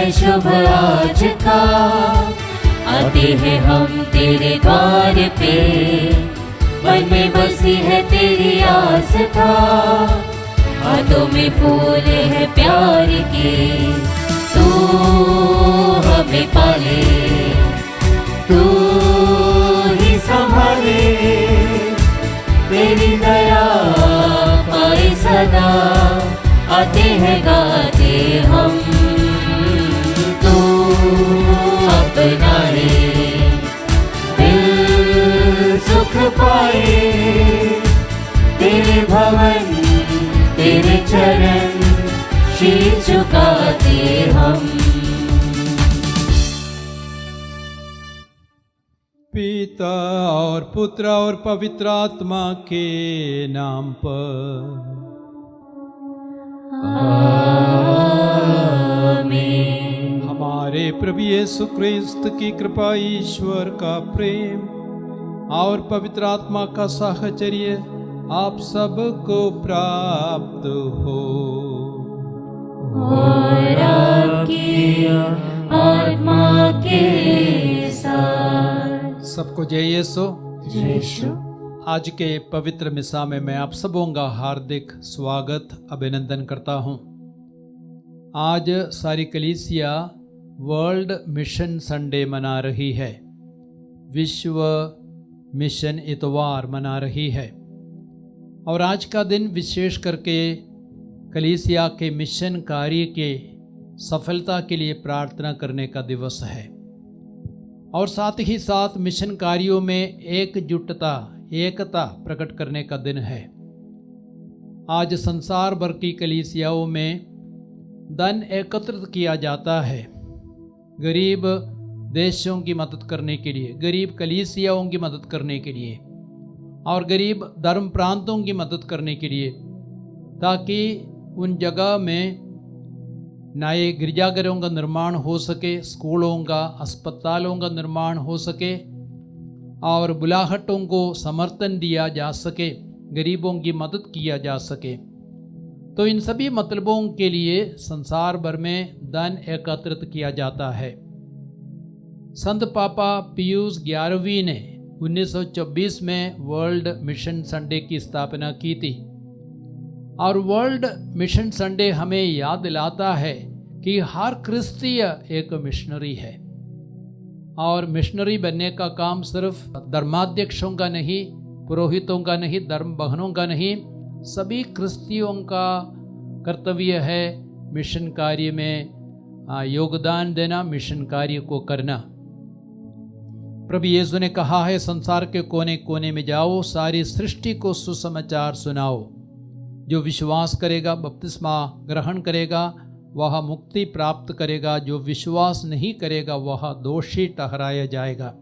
है शुभ आज का, आते हैं हम तेरे द्वार पे, मन में बसी है तेरी आस्था, हाथों में फूल है प्यार के। तू हमें पाले, तू ही संभाले, तेरी दया पाए सदा, आते हैं गाते हम। तू अपना है, दिल सुख पाए, तेरे भवन तेरे चरण शीश झुकाते हम। पिता और पुत्र और पवित्र आत्मा के नाम पर आमीन। हमारे प्रभु यीशु क्रिस्त की कृपा, ईश्वर का प्रेम और पवित्र आत्मा का साहचर्य आप सबको प्राप्त हो। और आपकी आत्मा के साथ। सबको जय यीशु। जय यीशु। आज के पवित्र मिसा में मैं आप सबों का हार्दिक स्वागत अभिनंदन करता हूं। आज सारी कलीसिया वर्ल्ड मिशन संडे मना रही है, विश्व मिशन इतवार मना रही है। और आज का दिन विशेष करके कलीसिया के मिशन कार्य के सफलता के लिए प्रार्थना करने का दिवस है, और साथ ही साथ मिशन कार्यों में एकजुटता, एकता प्रकट करने का दिन है। आज संसार भर की कलीसियाओं में धन एकत्रित किया जाता है, गरीब देशों की मदद करने के लिए, गरीब कलीसियाओं की मदद करने के लिए, और गरीब धर्म प्रांतों की मदद करने के लिए, ताकि उन जगह में नए गिरजाघरों का निर्माण हो सके, स्कूलों का, अस्पतालों का निर्माण हो सके, और बुलाहटों को समर्थन दिया जा सके, गरीबों की मदद किया जा सके। तो इन सभी मतलबों के लिए संसार भर में धन एकत्रित किया जाता है। संत पापा पियूस 11वीं ने 1924 में वर्ल्ड मिशन संडे की स्थापना की थी। और वर्ल्ड मिशन संडे हमें याद दिलाता है कि हर क्रिस्तीय एक मिशनरी है, और मिशनरी बनने का काम सिर्फ धर्माध्यक्षों का नहीं, पुरोहितों का नहीं, धर्म बहनों का नहीं, सभी क्रिस्तियों का कर्तव्य है मिशन कार्य में योगदान देना, मिशन कार्य को करना। प्रभु यीशु ने कहा है, संसार के कोने कोने में जाओ, सारी सृष्टि को सुसमाचार सुनाओ। जो विश्वास करेगा, बपतिस्मा ग्रहण करेगा, वह मुक्ति प्राप्त करेगा। जो विश्वास नहीं करेगा वह दोषी ठहराया जाएगा।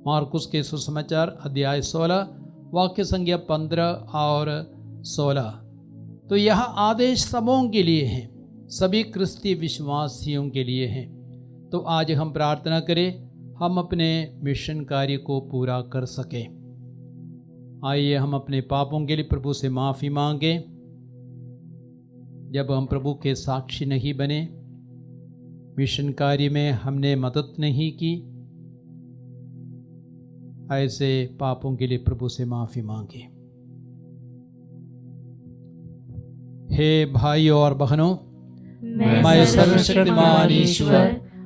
मार्कुस के सुसमाचार अध्याय 16 वाक्य संख्या 15 और 16। तो यह आदेश सबों के लिए है, सभी क्रिस्ती विश्वासियों के लिए है। तो आज हम प्रार्थना करें, हम अपने मिशन कार्य को पूरा कर सकें। आइए हम अपने पापों के लिए प्रभु से माफ़ी मांगें। जब हम प्रभु के साक्षी नहीं बने, मिशन कार्य में हमने मदद नहीं की, ऐसे पापों के लिए प्रभु से माफ़ी मांगें। हे भाइयों और बहनों, मैं सर्वशक्तिमान ईश्वर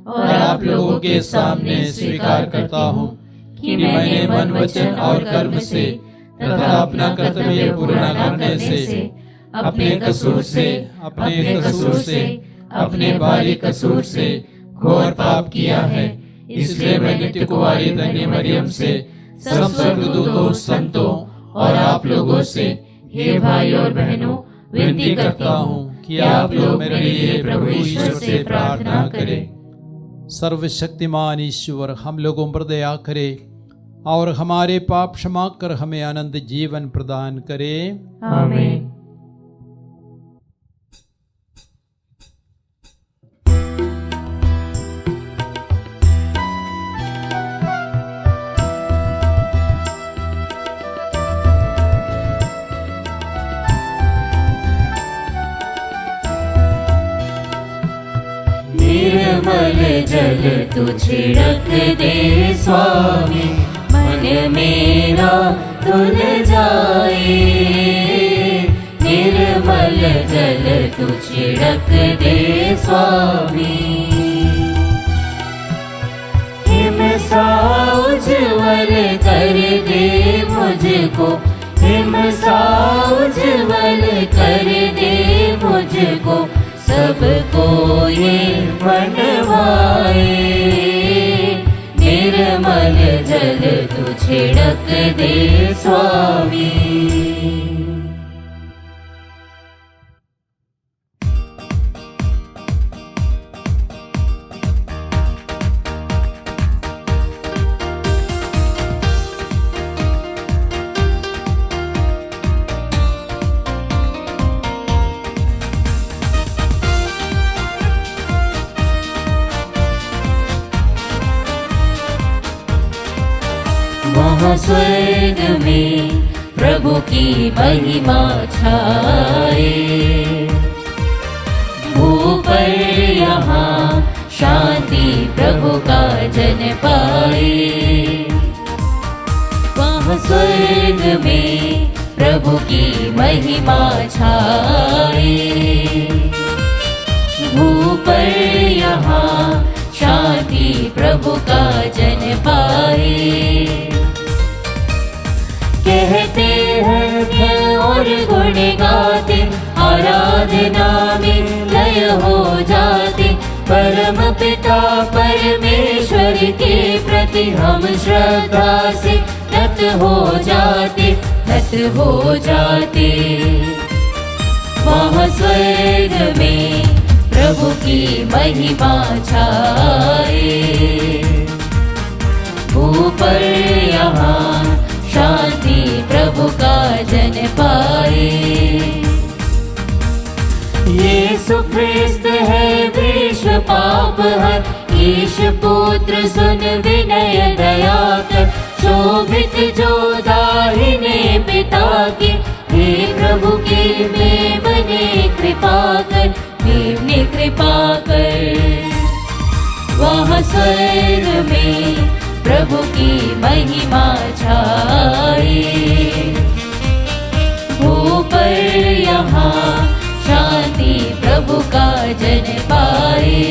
और आप लोगों के सामने स्वीकार करता हूँ कि मैंने मन, वचन और कर्म से तथा अपना कर्तव्य पूरा करने से अपने कसूर से अपने भारी कसूर से घोर पाप किया है। इसलिए मैं नित्य कुंवारी धन्य मरियम से, सब स्वर्गदूतों, संतों और आप लोगों से, हे भाई और बहनों, विनती करता हूँ कि आप लोग मेरे लिए प्रभु ईश्वर से प्रार्थना करें। सर्वशक्तिमान ईश्वर हम लोगों पर दया करे और हमारे पाप क्षमा कर हमें आनंद जीवन प्रदान करे। आमीन। निर्मल जल तू छिड़क दे स्वामी, मन मेरा धुल जाए। निर्मल जल तू छिड़क दे स्वामी, हिम सा उज्ज्वल कर दे मुझको, हिम सा उज्ज्वल कर दे मुझको, सबको ये बनवाए। निर्मल जल तू छिड़क दे स्वामी। वहाँ स्वर्ग में प्रभु की महिमा छाए, भूपर यहाँ शांति प्रभु का जन पाए। वहाँ स्वर्ग में प्रभु की महिमा छाए, भूपर यहाँ शांति प्रभु का जन पाए। कहते हैं और गुण गाते, आराधना में लय हो जाते। परम पिता परमेश्वर के प्रति हम श्रद्धा से नत हो जाते, नत हो जाते। वहाँ स्वर्ग में प्रभु की महिमा छाए, ऊपर यहाँ शांति प्रभु का जन पाए। यीशु ख्रिस्त है विश्व पाप हर, ईश पुत्र सुन विनय दया कर। शोभित जो दाहिने पिता के, हे प्रभु के मेमने कृपा कर, मेमने कृपा कर। वहाँ स्वर्ग में प्रभु की महिमा छाए, ऊपर यहाँ शांति प्रभु का जन पाए।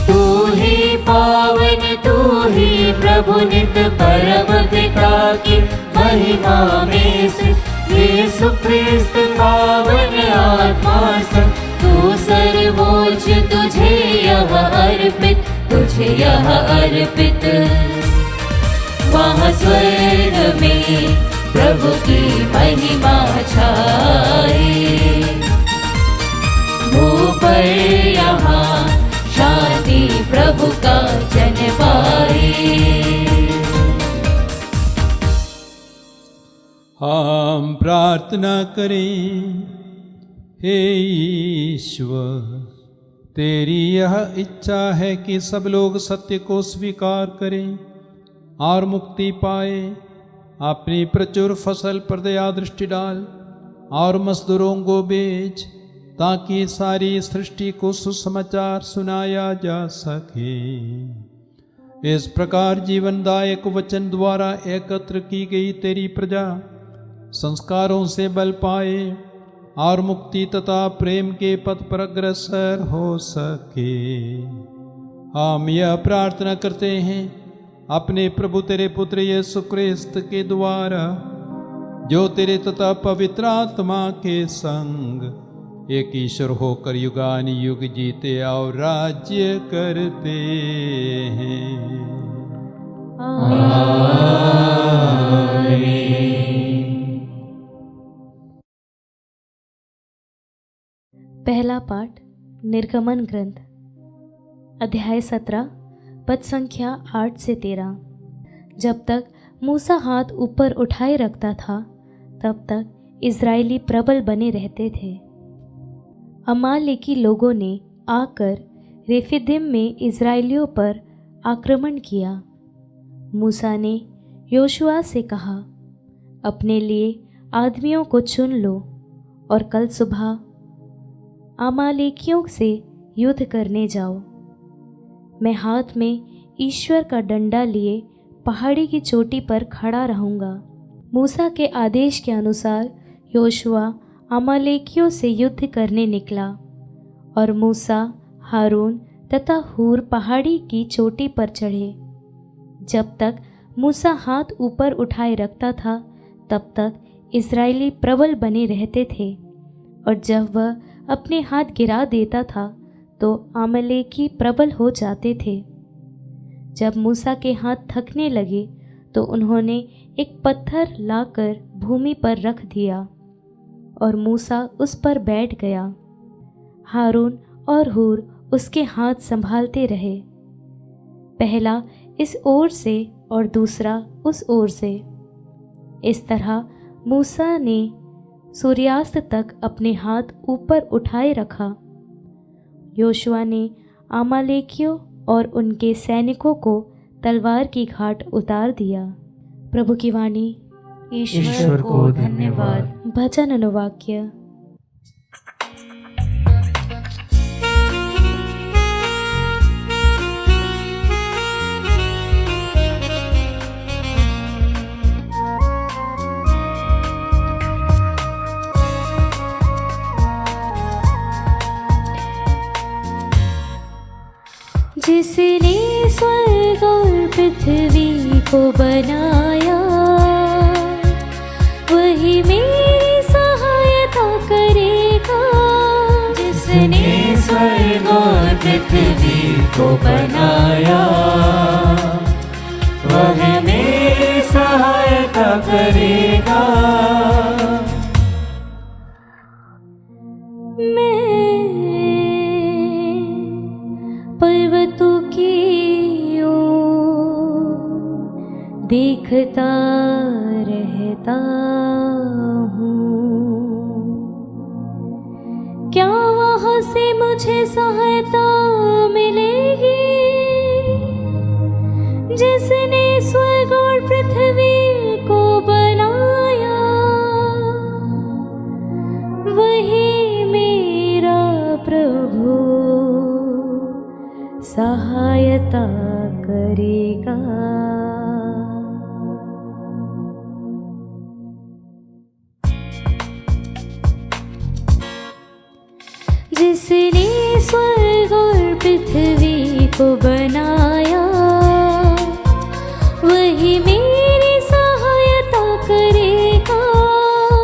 तू ही पावन, तू ही प्रभु नित परम पिता की महिमा में से। यीशु ख्रिस्त पावन आत्मा संग, तू सर्वोच्च तुझे यह अर्पित, तुझे यह अर्पित। वहाँ स्वर्ग में प्रभु की महिमा छाए, ऊपर यहाँ शांति प्रभु का जन पाए। हम प्रार्थना करें। हे ईश्वर, तेरी यह इच्छा है कि सब लोग सत्य को स्वीकार करें और मुक्ति पाए। अपनी प्रचुर फसल पर दया दृष्टि डाल और मजदूरों को भेज, ताकि सारी सृष्टि को सुसमाचार सुनाया जा सके। इस प्रकार जीवनदायक वचन द्वारा एकत्र की गई तेरी प्रजा संस्कारों से बल पाए और मुक्ति तथा प्रेम के पथ पर अग्रसर हो सके। हम यह प्रार्थना करते हैं अपने प्रभु तेरे पुत्र यीशु ख्रिस्त के द्वारा, जो तेरे तथा पवित्र आत्मा के संग एक ईश्वर होकर युगान युग जीते और राज्य करते हैं। पहला पाठ निर्गमन ग्रंथ अध्याय 17 पद संख्या 8 से 13। जब तक मूसा हाथ ऊपर उठाए रखता था तब तक इज़राइली प्रबल बने रहते थे। अमालेकी लोगों ने आकर रेफिदिम में इज़राइलियों पर आक्रमण किया। मूसा ने योशुआ से कहा, अपने लिए आदमियों को चुन लो और कल सुबह अमालेकियों से युद्ध करने जाओ। मैं हाथ में ईश्वर का डंडा लिए पहाड़ी की चोटी पर खड़ा रहूँगा। मूसा के आदेश के अनुसार योशुआ अमालेकियों से युद्ध करने निकला और मूसा, हारून तथा हूर पहाड़ी की चोटी पर चढ़े। जब तक मूसा हाथ ऊपर उठाए रखता था तब तक इस्राएली प्रबल बने रहते थे, और जब वह अपने हाथ गिरा देता था तो अमालेकी प्रबल हो जाते थे। जब मूसा के हाथ थकने लगे तो उन्होंने एक पत्थर लाकर भूमि पर रख दिया और मूसा उस पर बैठ गया। हारून और हूर उसके हाथ संभालते रहे, पहला इस ओर से और दूसरा उस ओर से। इस तरह मूसा ने सूर्यास्त तक अपने हाथ ऊपर उठाए रखा। योशुआ ने अमालेकियों और उनके सैनिकों को तलवार की घाट उतार दिया। प्रभु की वाणी। ईश्वर को धन्यवाद। भजन अनुवाक्य। जिसने स्वर्ग और पृथ्वी को बनाया, वही मेरी सहायता करेगा। जिसने स्वर्ग और पृथ्वी को बनाया, वह मेरी सहायता करेगा। पर्वतों की ओर देखता रहता हूँ, क्या वहाँ से मुझे सहायता मिलेगी? जिसने स्वर्ग और पृथ्वी को बनाया, वही मेरा प्रभु सहायता करेगा। जिसने स्वर्ग और पृथ्वी को बनाया, वही मेरी सहायता करेगा।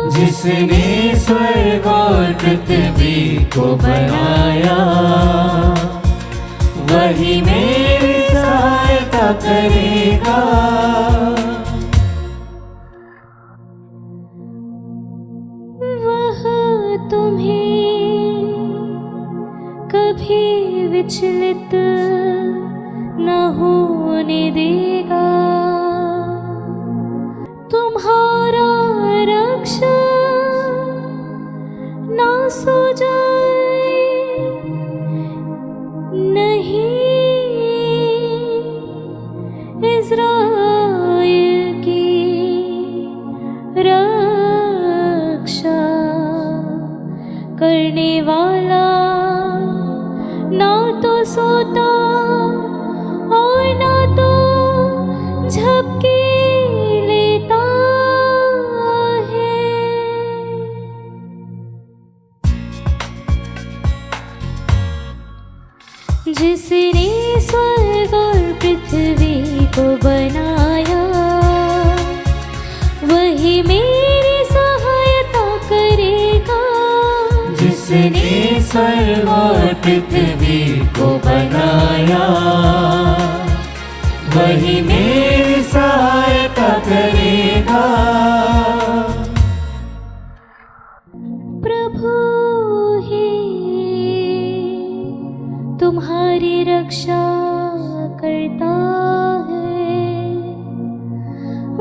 जिसने स्वर्ग और पृथ्वी को बनाया, वही मेरी सहायता करेगा। वह तुम्हें कभी विचलित न होने देगा। तुम्हारा रक्षक ना सो जाए, नहीं इज़राइल की रक्षा करने वाला ना तो सोता और ना तो झपकी लेता है। जिसने स्वर्ग और पृथ्वी को बनाया, वही मेरी सहायता करेगा। जिसने स्वर्ग और पृथ्वी को बनाया, वही मेरी सहायता करेगा। प्रभु ही तुम्हारी रक्षा करता है,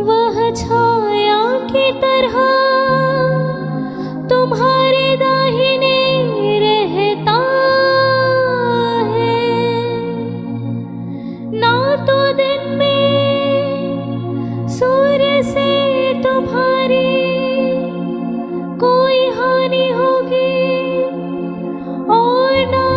वह छाया की तरह तुम्हारे दाहिने रहता है। ना तो दिन में सूर्य से तुम्हारी कोई हानि होगी, और ना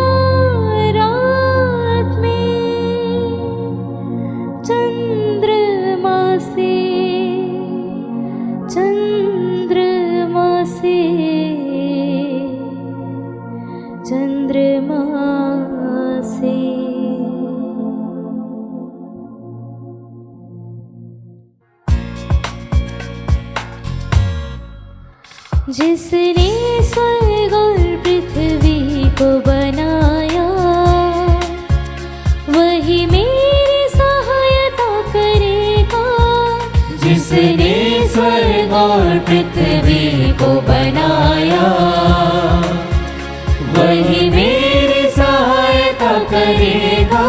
जिसने स्वर्ग और पृथ्वी को बनाया, वही मेरी सहायता करेगा। जिसने स्वर्ग और पृथ्वी को बनाया, वही मेरी सहायता करेगा।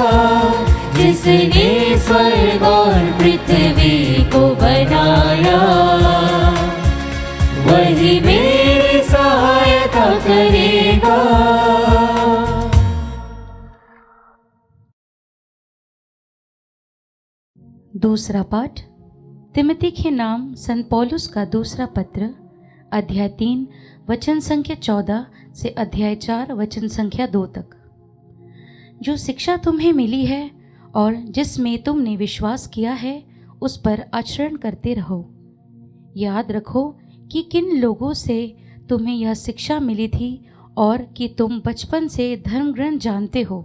जिसने स्वर्ग और पृथ्वी को बनाया, वही मेरी सहायता करेगा। दूसरा पाठ तिमोथी के नाम संत पौलुस का दूसरा पत्र, अध्याय 3 वचन संख्या 14 से अध्याय 4 वचन संख्या 2 तक। जो शिक्षा तुम्हें मिली है और जिसमें तुमने विश्वास किया है, उस पर आचरण करते रहो। याद रखो कि किन लोगों से तुम्हें यह शिक्षा मिली थी और कि तुम बचपन से धर्म ग्रंथ जानते हो।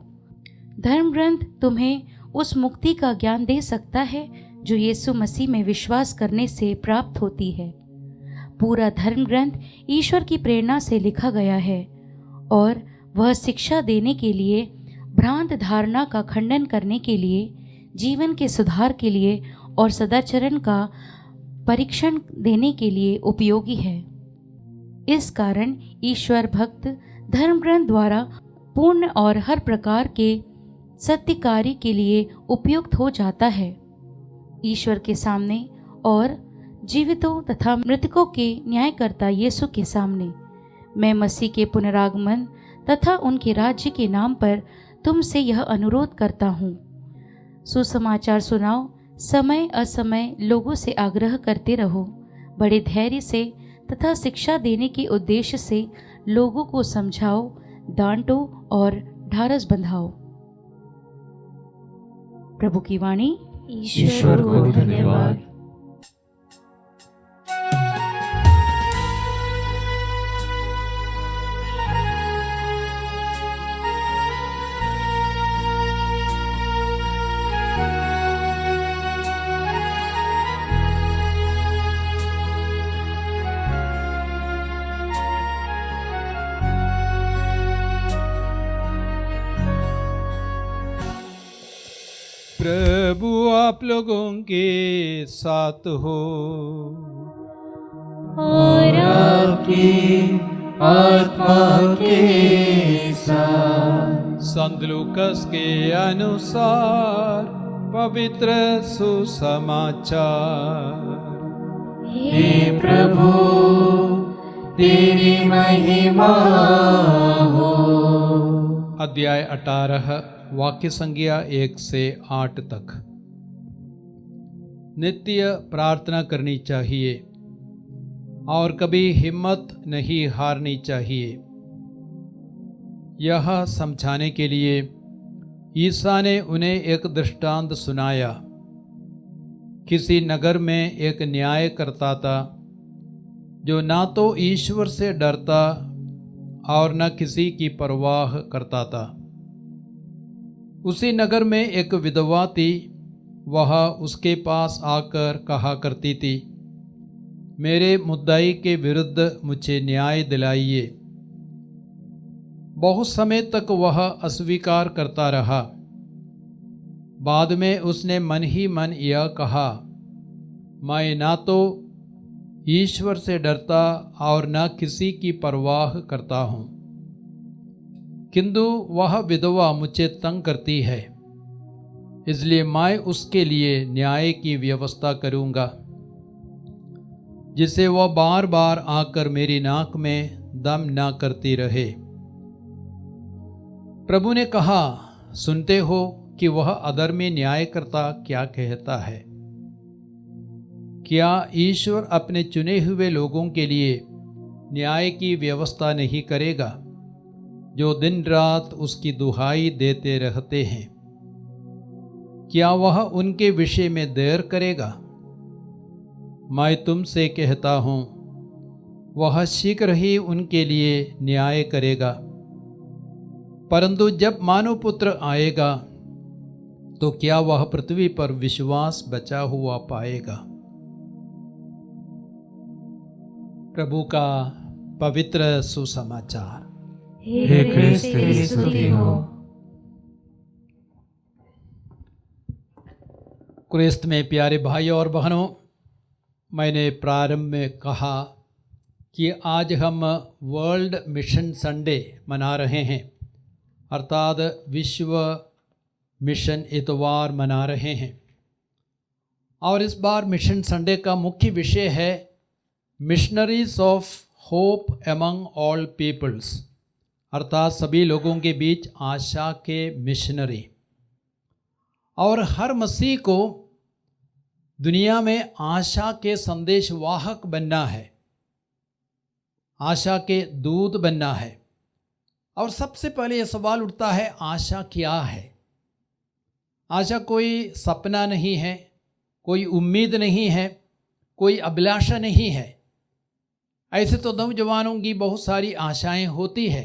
धर्म ग्रंथ तुम्हें उस मुक्ति का ज्ञान दे सकता है जो यीशु मसीह में विश्वास करने से प्राप्त होती है। पूरा धर्म ग्रंथ ईश्वर की प्रेरणा से लिखा गया है और वह शिक्षा देने के लिए, भ्रांत धारणा का खंडन करने के लिए, जीवन के सुधार के लिए और सदाचरण का परीक्षण देने के लिए उपयोगी है। इस कारण ईश्वर भक्त धर्म ग्रंथ द्वारा पूर्ण और हर प्रकार के सत्य कार्य के लिए उपयुक्त हो जाता है। ईश्वर के सामने और जीवितों तथा मृतकों के न्यायकर्ता यीशु के सामने मैं मसीह के पुनरागमन तथा उनके राज्य के नाम पर तुमसे यह अनुरोध करता हूँ। सुसमाचार सुनाओ, समय असमय लोगों से आग्रह करते रहो। बड़े धैर्य से तथा शिक्षा देने के उद्देश्य से लोगों को समझाओ, डांटो और ढारस बंधाओ। प्रभु की वाणी। ईश्वर को धन्यवाद। प्रभु आप लोगों के साथ हो और आपकी आत्मा के साथ। संत लूकस के अनुसार पवित्र सुसमाचार। हे प्रभु तेरी महिमा हो। अध्याय 18 वाक्य संज्ञा 1 से 8 तक। नित्य प्रार्थना करनी चाहिए और कभी हिम्मत नहीं हारनी चाहिए। यह समझाने के लिए ईसा ने उन्हें एक दृष्टांत सुनाया। किसी नगर में एक न्याय करता था जो ना तो ईश्वर से डरता और न किसी की परवाह करता था। उसी नगर में एक विधवा थी। वह उसके पास आकर कहा करती थी, मेरे मुद्दाई के विरुद्ध मुझे न्याय दिलाइए। बहुत समय तक वह अस्वीकार करता रहा। बाद में उसने मन ही मन यह कहा, मैं ना तो ईश्वर से डरता और न किसी की परवाह करता हूँ, किंतु वह विधवा मुझे तंग करती है, इसलिए मैं उसके लिए न्याय की व्यवस्था करूँगा, जिसे वह बार बार आकर मेरी नाक में दम न करती रहे। प्रभु ने कहा, सुनते हो कि वह अधर्मी न्यायकर्ता क्या कहता है। क्या ईश्वर अपने चुने हुए लोगों के लिए न्याय की व्यवस्था नहीं करेगा, जो दिन रात उसकी दुहाई देते रहते हैं? क्या वह उनके विषय में देर करेगा? मैं तुमसे कहता हूँ, वह शीघ्र ही उनके लिए न्याय करेगा। परंतु जब मानव पुत्र आएगा तो क्या वह पृथ्वी पर विश्वास बचा हुआ पाएगा? प्रभु का पवित्र सुसमाचार। हे क्रिस्त तेरी स्तुति हो। क्रिस्त में प्यारे भाई और बहनों, मैंने प्रारंभ में कहा कि आज हम वर्ल्ड मिशन संडे मना रहे हैं, अर्थात विश्व मिशन इतवार मना रहे हैं। और इस बार मिशन संडे का मुख्य विषय है missionaries of hope among all peoples, अर्थात सभी लोगों के बीच आशा के मिशनरी। और हर मसीह को दुनिया में आशा के संदेशवाहक बनना है, आशा के दूत बनना है। और सबसे पहले यह सवाल उठता है, आशा क्या है? आशा कोई सपना नहीं है, कोई उम्मीद नहीं है, कोई अभिलाषा नहीं है। ऐसे तो नौजवानों की बहुत सारी आशाएं होती है।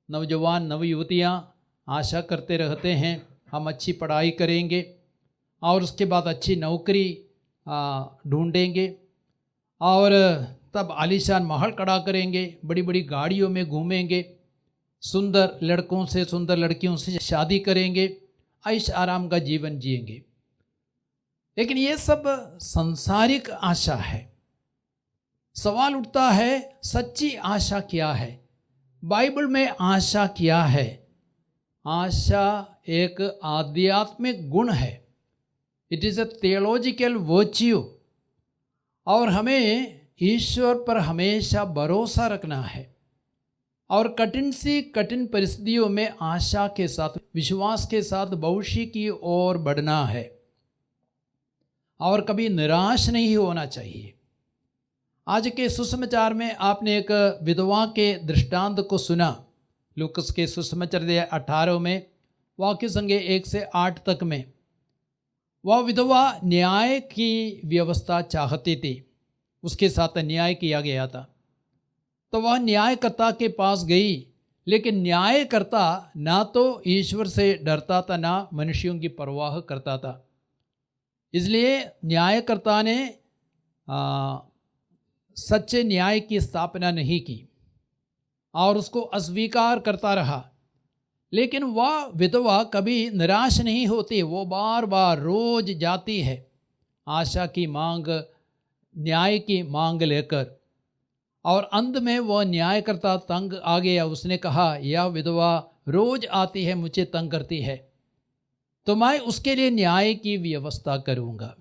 नौजवान नवयुवतियां आशा करते रहते हैं, हम अच्छी पढ़ाई करेंगे और उसके बाद अच्छी नौकरी ढूंढेंगे और तब आलीशान महल खड़ा करेंगे, बड़ी बड़ी गाड़ियों में घूमेंगे, सुंदर लड़कों से सुंदर लड़कियों से शादी करेंगे, ऐश आराम का जीवन जिएंगे। लेकिन ये सब सांसारिक आशा है। सवाल उठता है, सच्ची आशा क्या है? बाइबल में आशा क्या है? आशा एक आध्यात्मिक गुण है। It is a theological virtue. और हमें ईश्वर पर हमेशा भरोसा रखना है और कठिन सी कठिन परिस्थितियों में आशा के साथ, विश्वास के साथ भविष्य की ओर बढ़ना है और कभी निराश नहीं होना चाहिए। आज के सुसमाचार में आपने एक विधवा के दृष्टांत को सुना। लूकस के सुसमाचार 18 में वाक्य संख्या 1 से 8 तक में वह विधवा न्याय की व्यवस्था चाहती थी, उसके साथ अन्याय किया गया था। तो वह न्यायकर्ता के पास गई, लेकिन न्यायकर्ता ना तो ईश्वर से डरता था, ना मनुष्यों की परवाह करता था। इसलिए न्यायकर्ता ने सच्चे न्याय की स्थापना नहीं की और उसको अस्वीकार करता रहा। लेकिन वह विधवा कभी निराश नहीं होती, वो बार बार रोज जाती है आशा की मांग, न्याय की मांग लेकर। और अंत में वह न्यायकर्ता तंग आ गया। उसने कहा, यह विधवा रोज आती है, मुझे तंग करती है, तो मैं उसके लिए न्याय की व्यवस्था करूंगा।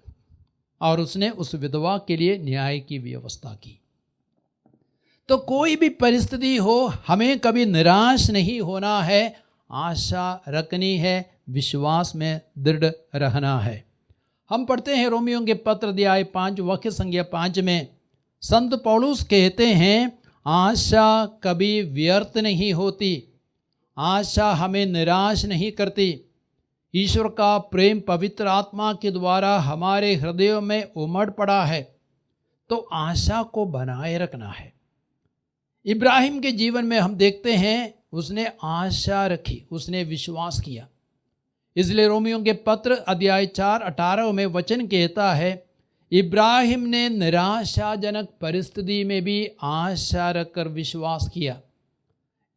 और उसने उस विधवा के लिए न्याय की व्यवस्था की। तो कोई भी परिस्थिति हो, हमें कभी निराश नहीं होना है, आशा रखनी है, विश्वास में दृढ़ रहना है। हम पढ़ते हैं रोमियों के पत्र अध्याय 5 वाक्य संख्या 5 में संत पौलुस कहते हैं, आशा कभी व्यर्थ नहीं होती, आशा हमें निराश नहीं करती। ईश्वर का प्रेम पवित्र आत्मा के द्वारा हमारे हृदयों में उमड़ पड़ा है, तो आशा को बनाए रखना है। इब्राहिम के जीवन में हम देखते हैं, उसने आशा रखी, उसने विश्वास किया। इसलिए रोमियों के पत्र अध्याय 4:18 में वचन कहता है, इब्राहिम ने निराशाजनक परिस्थिति में भी आशा रखकर विश्वास किया,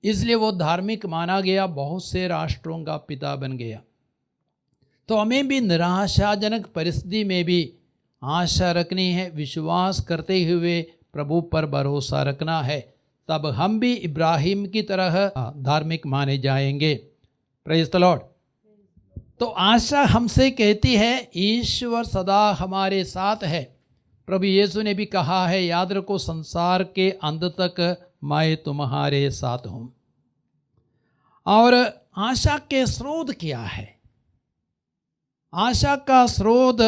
इसलिए वो धार्मिक माना गया, बहुत से राष्ट्रों का पिता बन गया। तो हमें भी निराशाजनक परिस्थिति में भी आशा रखनी है, विश्वास करते हुए प्रभु पर भरोसा रखना है, तब हम भी इब्राहिम की तरह धार्मिक माने जाएंगे। Praise the Lord. तो आशा हमसे कहती है, ईश्वर सदा हमारे साथ है। प्रभु यीशु ने भी कहा है, याद रखो संसार के अंत तक मैं तुम्हारे साथ हूं। और आशा के स्रोत क्या है? आशा का स्रोत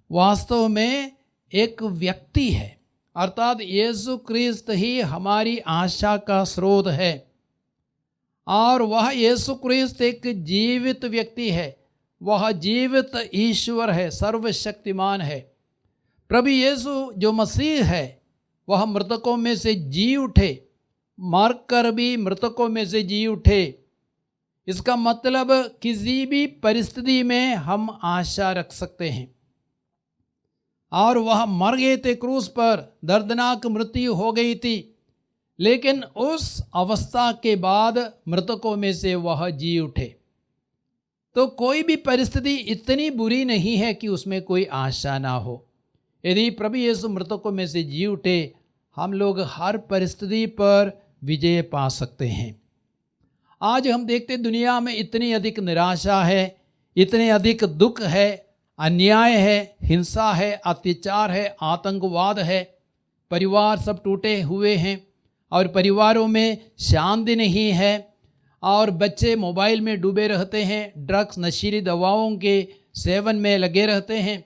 वास्तव में एक व्यक्ति है, अर्थात यीशु क्रिस्त ही हमारी आशा का स्रोत है। और वह यीशु क्रिस्त एक जीवित व्यक्ति है, वह जीवित ईश्वर है, सर्वशक्तिमान है। प्रभु यीशु जो मसीह है, वह मृतकों में से जी उठे, मरकर भी मृतकों में से जी उठे। इसका मतलब किसी भी परिस्थिति में हम आशा रख सकते हैं। और वह मर गए थे क्रूस पर, दर्दनाक मृत्यु हो गई थी, लेकिन उस अवस्था के बाद मृतकों में से वह जी उठे। तो कोई भी परिस्थिति इतनी बुरी नहीं है कि उसमें कोई आशा ना हो। यदि प्रभु यीशु मृतकों में से जी उठे, हम लोग हर परिस्थिति पर विजय पा सकते हैं। आज हम देखते दुनिया में इतनी अधिक निराशा है, इतने अधिक दुख है, अन्याय है, हिंसा है, अत्याचार है, आतंकवाद है, परिवार सब टूटे हुए हैं और परिवारों में शांति नहीं है और बच्चे मोबाइल में डूबे रहते हैं, ड्रग्स नशीली दवाओं के सेवन में लगे रहते हैं।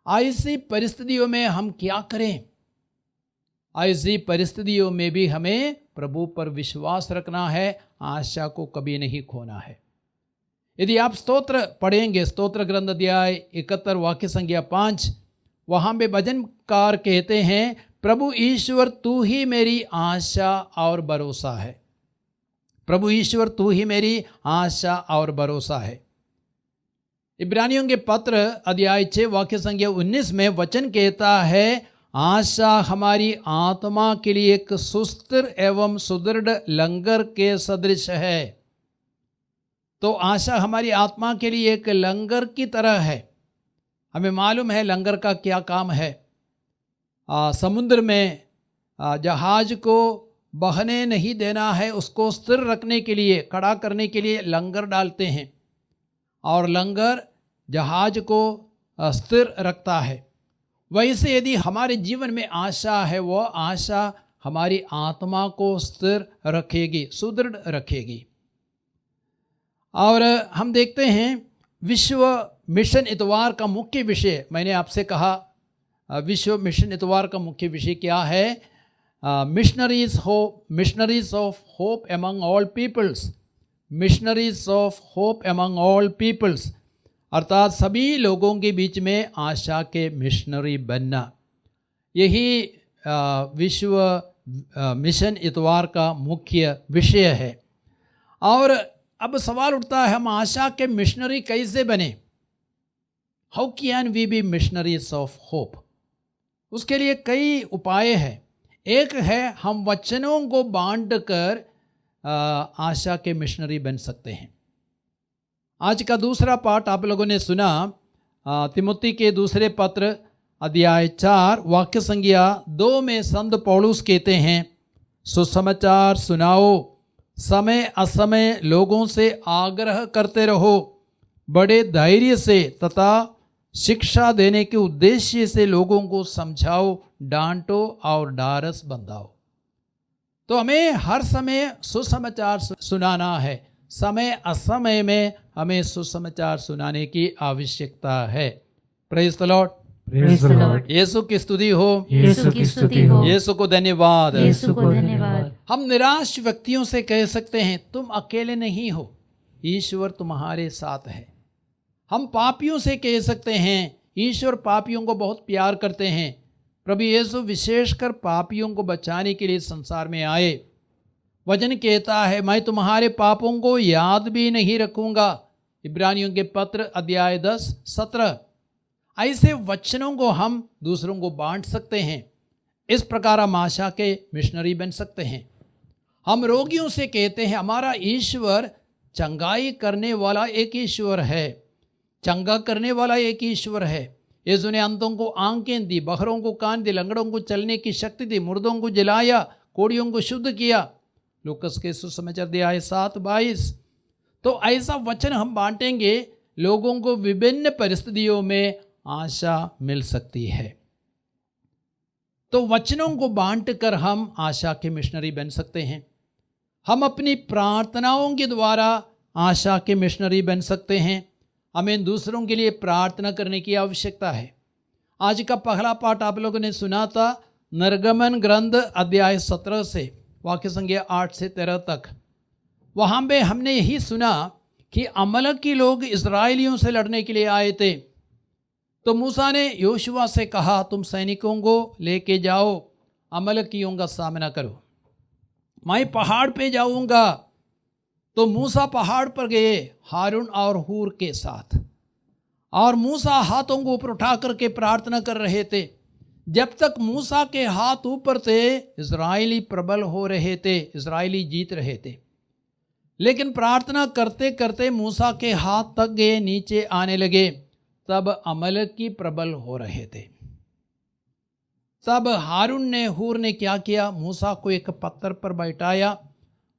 ऐसी परिस्थितियों में हम क्या करें? ऐसी परिस्थितियों में भी हमें प्रभु पर विश्वास रखना है, आशा को कभी नहीं खोना है। यदि आप स्तोत्र पढ़ेंगे, स्तोत्र ग्रंथ अध्याय 71 वाक्य संख्या 5, वहाँ पे भजनकार कहते हैं, प्रभु ईश्वर तू ही मेरी आशा और भरोसा है। प्रभु ईश्वर तू ही मेरी आशा और भरोसा है। इब्रानियों के पत्र अध्याय 6 वाक्य संख्या 19 में वचन कहता है, आशा हमारी आत्मा के लिए एक सुस्थिर एवं सुदृढ़ लंगर के सदृश है। तो आशा हमारी आत्मा के लिए एक लंगर की तरह है। हमें मालूम है लंगर का क्या काम है। समुद्र में जहाज को बहने नहीं देना है, उसको स्थिर रखने के लिए, खड़ा करने के लिए लंगर डालते हैं और लंगर जहाज को स्थिर रखता है। वैसे यदि हमारे जीवन में आशा है, वो आशा हमारी आत्मा को स्थिर रखेगी, सुदृढ़ रखेगी। और हम देखते हैं विश्व मिशन इतवार का मुख्य विषय, मैंने आपसे कहा विश्व मिशन इतवार का मुख्य विषय क्या है? Missionaries of hope among all peoples, missionaries of hope among all peoples, अर्थात सभी लोगों के बीच में आशा के मिशनरी बनना। यही विश्व मिशन इतवार का मुख्य विषय है। और अब सवाल उठता है, हम आशा के मिशनरी कैसे बने? How can we be missionaries of hope? उसके लिए कई उपाय हैं। एक है, हम वचनों को बांट कर आशा के मिशनरी बन सकते हैं। आज का दूसरा पाठ आप लोगों ने सुना, तिमुती के दूसरे पत्र अध्याय 4 वाक्य संख्या 2 में संत पौलुस कहते हैं, सुसमाचार सुनाओ, समय असमय लोगों से आग्रह करते रहो, बड़े धैर्य से तथा शिक्षा देने के उद्देश्य से लोगों को समझाओ, डांटो और ढारस बंधाओ। तो हमें हर समय सुसमाचार सुनाना है। समय असमय में हमें सुसमाचार सुनाने की आवश्यकता है। Praise the Lord, praise the Lord. Yeshu की स्तुति हो, यीशु की स्तुति हो, यीशु को धन्यवाद। यीशु को धन्यवाद। हम निराश व्यक्तियों से कह सकते हैं, तुम अकेले नहीं हो, ईश्वर तुम्हारे साथ है। हम पापियों से कह सकते हैं, ईश्वर पापियों को बहुत प्यार करते हैं। प्रभु यीशु विशेषकर पापियों को बचाने के लिए संसार में आए। वचन कहता है, मैं तुम्हारे पापों को याद भी नहीं रखूंगा। इब्रानियों के पत्र अध्याय 10-17। ऐसे वचनों को हम दूसरों को बांट सकते हैं। इस प्रकार हम आशा के मिशनरी बन सकते हैं। हम रोगियों से कहते हैं, हमारा ईश्वर चंगाई करने वाला एक ईश्वर है, चंगा करने वाला एक ईश्वर है। यीशु ने अंधों को आंखें दी, बहरों को कान दी, लंगड़ों को चलने की शक्ति दी, मुर्दों को जलाया, कोढ़ियों को शुद्ध किया। लूकास के सुसमाचार अध्याय 7-22। तो ऐसा वचन हम बांटेंगे, लोगों को विभिन्न परिस्थितियों में आशा मिल सकती है। तो वचनों को बांटकर हम आशा के मिशनरी बन सकते हैं। हम अपनी प्रार्थनाओं के द्वारा आशा के मिशनरी बन सकते हैं। हमें दूसरों के लिए प्रार्थना करने की आवश्यकता है। आज का पहला पाठ आप लोगों ने सुना था, निर्गमन ग्रंथ अध्याय 17 से वाक्य संख्या 8 से 13 तक। वहाँ पे हमने यही सुना कि अमलेकी लोग इस्राएलियों से लड़ने के लिए आए थे। तो मूसा ने योशुआ से कहा, तुम सैनिकों को लेके जाओ, अमलेकियों का सामना करो, मैं पहाड़ पे जाऊंगा। तो मूसा पहाड़ पर गए हारून और हूर के साथ, और मूसा हाथों को ऊपर उठा करके प्रार्थना कर रहे थे। जब तक मूसा के हाथ ऊपर थे इजरायली प्रबल हो रहे थे, इजरायली जीत रहे थे। लेकिन प्रार्थना करते करते मूसा के हाथ तक गए, नीचे आने लगे, तब अमलेकी प्रबल हो रहे थे। तब हारून ने, हूर ने क्या किया, मूसा को एक पत्थर पर बैठाया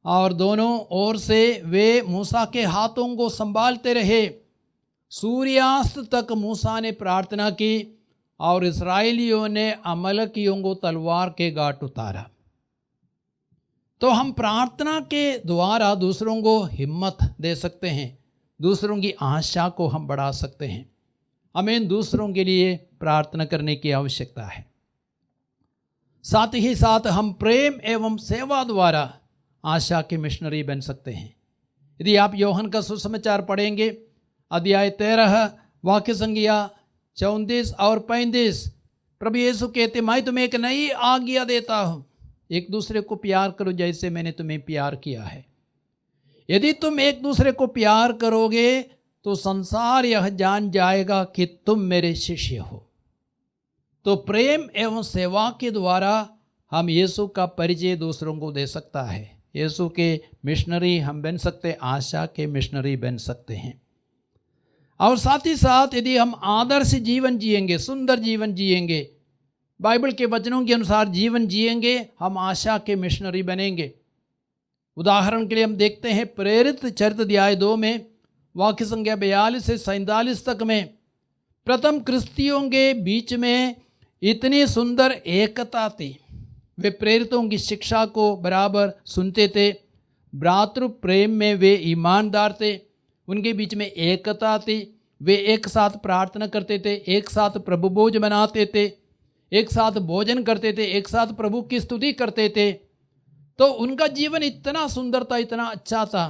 और दोनों ओर से वे मूसा के हाथों को संभालते रहे। सूर्यास्त तक मूसा ने प्रार्थना की और इस्राएलियों ने अमलेकियों को तलवार के घाट उतारा। तो हम प्रार्थना के द्वारा दूसरों को हिम्मत दे सकते हैं, दूसरों की आशा को हम बढ़ा सकते हैं। हमें दूसरों के लिए प्रार्थना करने की आवश्यकता है। साथ ही साथ हम प्रेम एवं सेवा द्वारा आशा के मिशनरी बन सकते हैं। यदि आप यूहन्ना का सुसमाचार पढ़ेंगे, अध्याय 13 वाक्य संख्या 34 और 35, प्रभु यीशु कहते, मैं तुम्हें एक नई आज्ञा देता हूँ, एक दूसरे को प्यार करो जैसे मैंने तुम्हें प्यार किया है। यदि तुम एक दूसरे को प्यार करोगे तो संसार यह जान जाएगा कि तुम मेरे शिष्य हो। तो प्रेम एवं सेवा के द्वारा हम यीशु का परिचय दूसरों को दे सकता है। यीशु के मिशनरी हम बन सकते, आशा के मिशनरी बन सकते हैं। और साथ ही साथ यदि हम आदर्श जीवन जिएंगे, सुंदर जीवन जिएंगे, बाइबल के वचनों के अनुसार जीवन जिएंगे, हम आशा के मिशनरी बनेंगे। उदाहरण के लिए हम देखते हैं प्रेरित चरित्र अध्याय 2 में वाक्य संख्या 42 से 47 तक में, प्रथम क्रिस्तियों के बीच में इतनी सुंदर एकता थी। वे प्रेरितों की शिक्षा को बराबर सुनते थे, भ्रातृ प्रेम में वे ईमानदार थे, उनके बीच में एकता थी। वे एक साथ प्रार्थना करते थे, एक साथ प्रभु भोज बनाते थे, एक साथ भोजन करते थे, एक साथ प्रभु की स्तुति करते थे। तो उनका जीवन इतना सुंदर था, इतना अच्छा था,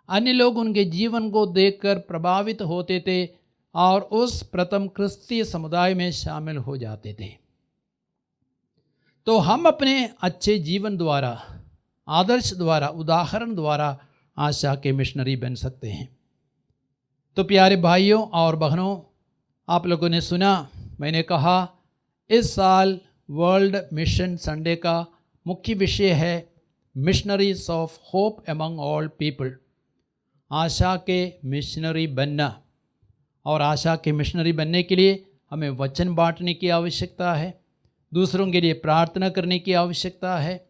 अन्य लोग उनके जीवन को देखकर प्रभावित होते थे और उस प्रथम क्रिस्तीय समुदाय में शामिल हो जाते थे। तो हम अपने अच्छे जीवन द्वारा, आदर्श द्वारा, उदाहरण द्वारा आशा के मिशनरी बन सकते हैं। तो प्यारे भाइयों और बहनों, आप लोगों ने सुना, मैंने कहा इस साल वर्ल्ड मिशन संडे का मुख्य विषय है missionaries of hope among all people, आशा के मिशनरी बनना। और आशा के मिशनरी बनने के लिए हमें वचन बांटने की आवश्यकता है, दूसरों के लिए प्रार्थना करने की आवश्यकता है,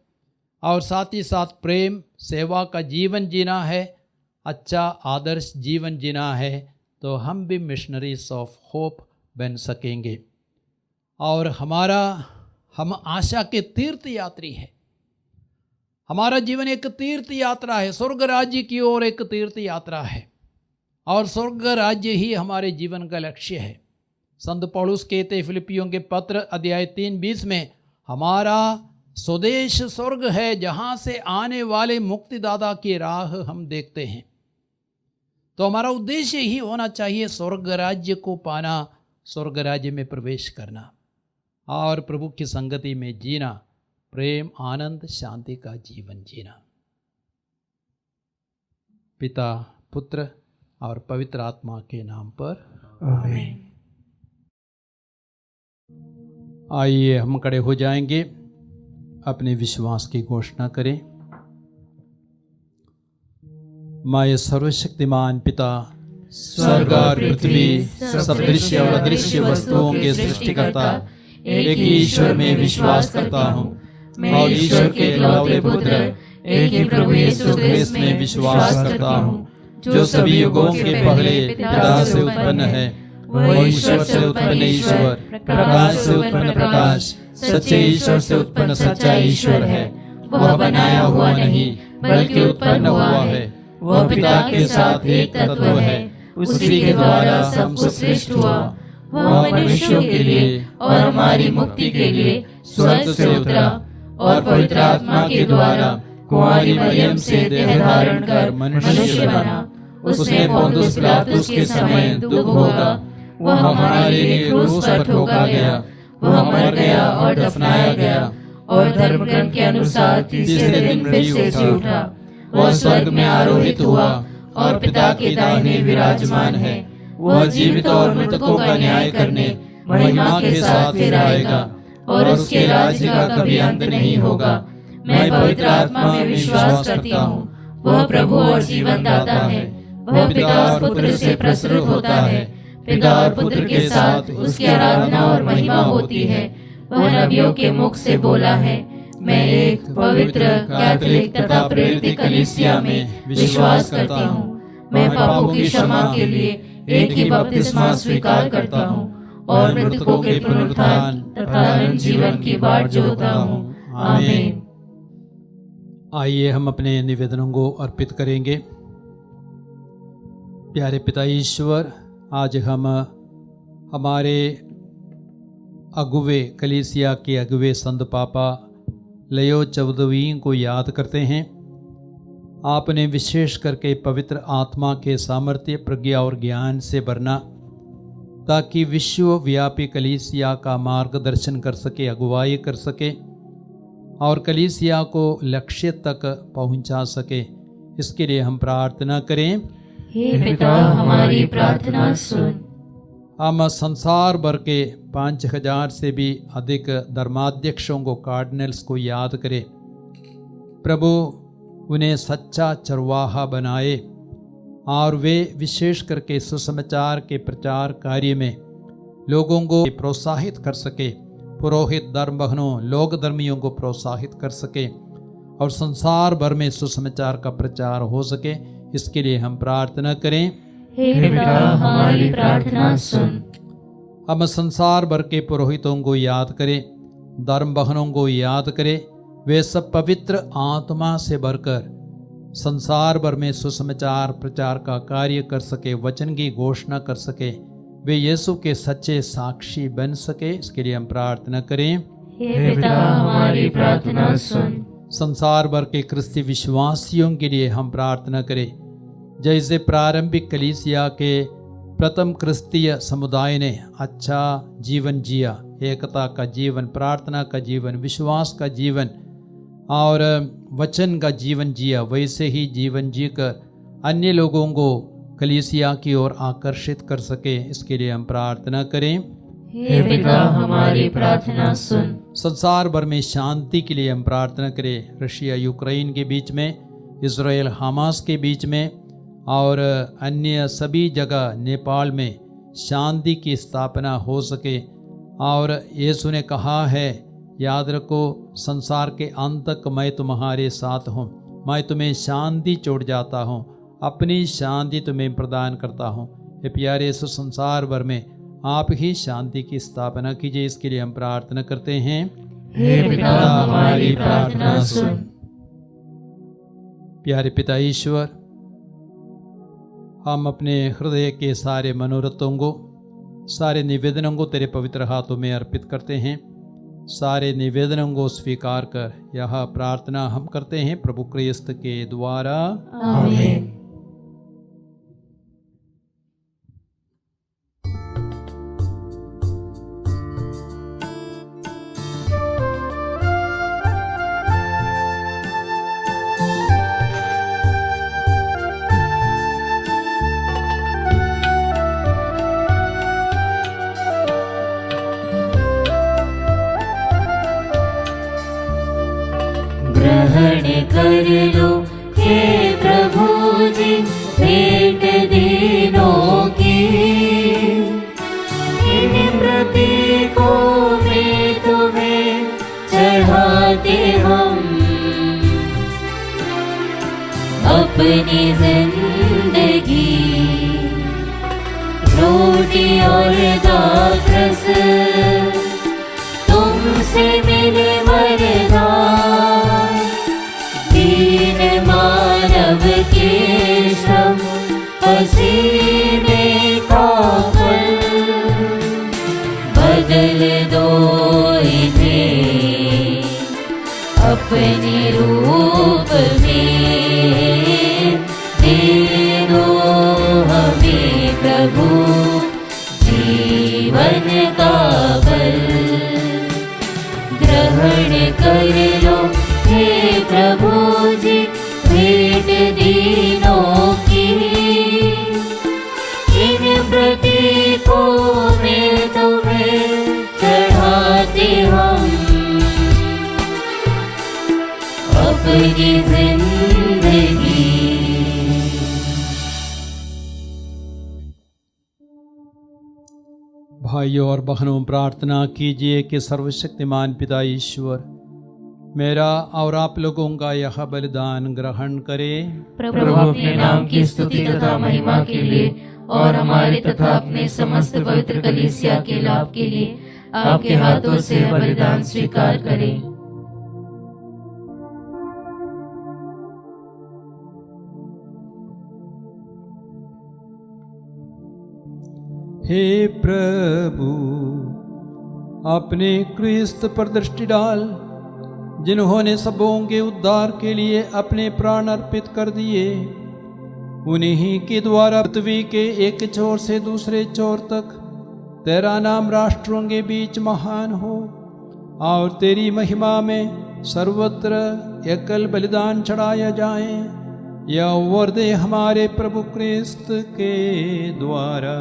और साथ ही साथ प्रेम सेवा का जीवन जीना है, अच्छा आदर्श जीवन जीना है। तो हम भी मिशनरीज ऑफ होप बन सकेंगे। और हम आशा के तीर्थ यात्री हैं। हमारा जीवन एक तीर्थ यात्रा है, स्वर्ग राज्य की ओर एक तीर्थ यात्रा है, और स्वर्ग राज्य ही हमारे जीवन का लक्ष्य है। संत पौलुस कहते फिलिपियों के पत्र अध्याय 3:20 में, हमारा स्वदेश स्वर्ग है, जहाँ से आने वाले मुक्तिदाता की राह हम देखते हैं। तो हमारा उद्देश्य ही होना चाहिए स्वर्ग राज्य को पाना, स्वर्ग राज्य में प्रवेश करना और प्रभु की संगति में जीना, प्रेम आनंद शांति का जीवन जीना। पिता पुत्र और पवित्र आत्मा के नाम पर आमीन। आइए हम खड़े हो जाएंगे, अपने विश्वास की घोषणा करें। मैं सर्वशक्तिमान पिता, स्वर्ग और पृथ्वी सब दृश्य और अदृश्य वस्तुओं के सृष्टिकर्ता एक ही ईश्वर में विश्वास करता हूँ और ईश्वर के इकलौते पुत्र एक ही प्रभु यीशु क्रिस्त में विश्वास करता हूँ, जो सभी युगों के पहले पिता से उत्पन्न है, वो ईश्वर से उत्पन्न ईश्वर, प्रकाश से उत्पन्न प्रकाश, सच्चे ईश्वर से उत्पन्न सच्चा ईश्वर है। वह बनाया हुआ नहीं बल्कि उत्पन्न हुआ है। वह पिता के साथ एक तत्व है, उसी के द्वारा सब कुछ सृष्टि हुआ। वह मनुष्यों के लिए और हमारी मुक्ति के लिए स्वर्ग से उतरा और पवित्र आत्मा के द्वारा कुंवारी मरियम से देह धारण कर मनुष्य बना। उसने पोंतुस पिलातुस के समय दुख भोगा, वह हमारे लिए क्रूस पर ठोका गया, वह मर गया और दफनाया गया और धर्मग्रंथ के अनुसार तीसरे दिन फिर से जी उठा। वह स्वर्ग में आरोहित हुआ और पिता के दाहिने विराजमान है। वह जीवित और मृतकों का न्याय करने महिमा के साथ फिर आएगा और उसके राज्य का कभी अंत नहीं होगा। मैं पवित्र आत्मा में विश्वास करती हूँ, वह प्रभु और जीवन दाता है। वह पिता और पुत्र से प्रसृत होता है। पिता और पुत्र के साथ उसकी आराधना और महिमा होती है। वह नबियों के मुख से बोला है। मैं एक पवित्र कैथोलिक तथा प्रेरित कलीसिया में विश्वास करती हूँ। मैं पापों की क्षमा के लिए एक ही बपतिस्मा स्वीकार करता हूँ और मृतकों के पुनरुत्थान तथा अनंत जीवन की बाट जोहता हूँ। आमीन। आइए हम अपने निवेदनों को अर्पित करेंगे। प्यारे पिता ईश्वर, आज हम हमारे अगुवे कलीसिया के अगुवे संत पापा लियो 14वें को याद करते हैं। आपने विशेष करके पवित्र आत्मा के सामर्थ्य, प्रज्ञा और ज्ञान से भरना, ताकि विश्वव्यापी कलीसिया का मार्गदर्शन कर सके, अगुवाई कर सके और कलीसिया को लक्ष्य तक पहुंचा सके। इसके लिए हम प्रार्थना करें। हे पिता, हमारी प्रार्थना सुन। हम संसार भर के 5000 से भी अधिक धर्माध्यक्षों को, कार्डिनल्स को याद करें। प्रभु उन्हें सच्चा चरवाहा बनाए और वे विशेष करके सुसमाचार के प्रचार कार्य में लोगों को प्रोत्साहित कर सके, पुरोहित धर्म बहनों, लोक धर्मियों को प्रोत्साहित कर सके और संसार भर में सुसमाचार का प्रचार हो सके। इसके लिए हम प्रार्थना करें। हे पिता, हमारी प्रार्थना सुन। हम संसार भर के पुरोहितों को याद करें, धर्म बहनों को याद करें। वे सब पवित्र आत्मा से भरकर संसार भर में सुसमाचार प्रचार का कार्य कर सके, वचन की घोषणा कर सके, वे यीशु के सच्चे साक्षी बन सके। इसके लिए हम प्रार्थना करें। हे पिता, हमारी प्रार्थना सुन। संसार भर के क्रिस्ती विश्वासियों के लिए हम प्रार्थना करें। जैसे प्रारंभिक कलीसिया के प्रथम क्रिस्तीय समुदाय ने अच्छा जीवन जिया, एकता का जीवन, प्रार्थना का जीवन, विश्वास का जीवन और वचन का जीवन जिया, वैसे ही जीवन जीकर अन्य लोगों को कलीसिया की ओर आकर्षित कर सके। इसके लिए हम प्रार्थना करें। हे पिता, हमारी प्रार्थना सुन। संसार भर में शांति के लिए हम प्रार्थना करें। रशिया यूक्रेन के बीच में, इजराइल हमास के बीच में और अन्य सभी जगह, नेपाल में शांति की स्थापना हो सके। और यीशु ने कहा है, याद रखो, संसार के अंत तक मैं तुम्हारे साथ हूँ, मैं तुम्हें शांति छोड़ जाता हूँ, अपनी शांति तुम्हें प्रदान करता हूँ। ये प्यारे यीशु, संसार भर में आप ही शांति की स्थापना कीजिए। इसके लिए हम प्रार्थना करते हैं। हे पिता, हमारी प्रार्थना सुन। प्यारे पिता ईश्वर, हम अपने हृदय के सारे मनोरथों को, सारे निवेदनों को तेरे पवित्र हाथों में अर्पित करते हैं। सारे निवेदनों को स्वीकार कर यह प्रार्थना हम करते हैं प्रभु क्रिस्त के द्वारा, आमीन। ग्रहण कर लो हे प्रभु जी भेंट दीनों की, इन प्रतीकों में तुम्हें चढ़ाते हम अपनी जिंदगी। रोटी और दाखरस तुमसे मिले वरदान, दीन मानव के श्रम पसीने का फल, बदल दो इन्हें अपने रूप में, दे दो हमें प्रभु जीवन का बल। ग्रहण कर लो हे प्रभु जी भेंट दीनों की, इन प्रतीकों में तुम्हें चढ़ाते हम मिलेगी जिंदगी। भाइयों और बहनों, प्रार्थना कीजिए कि सर्वशक्तिमान पिता ईश्वर मेरा और आप लोगों का यह बलिदान ग्रहण करे। प्रभु अपने नाम की स्तुति तथा महिमा के लिए और हमारे तथा अपने समस्त पवित्र कलीसिया के लाभ के लिए आपके हाथों से यह बलिदान स्वीकार करें। हे प्रभु, अपने क्रिस्त पर दृष्टि डाल, जिन्होंने सबों के उद्धार के लिए अपने प्राण अर्पित कर दिए। उन्हीं के द्वारा पृथ्वी के एक छोर से दूसरे छोर तक तेरा नाम राष्ट्रों के बीच महान हो और तेरी महिमा में सर्वत्र एकल बलिदान चढ़ाया जाए। यह वरदे हमारे प्रभु क्रिस्त के द्वारा।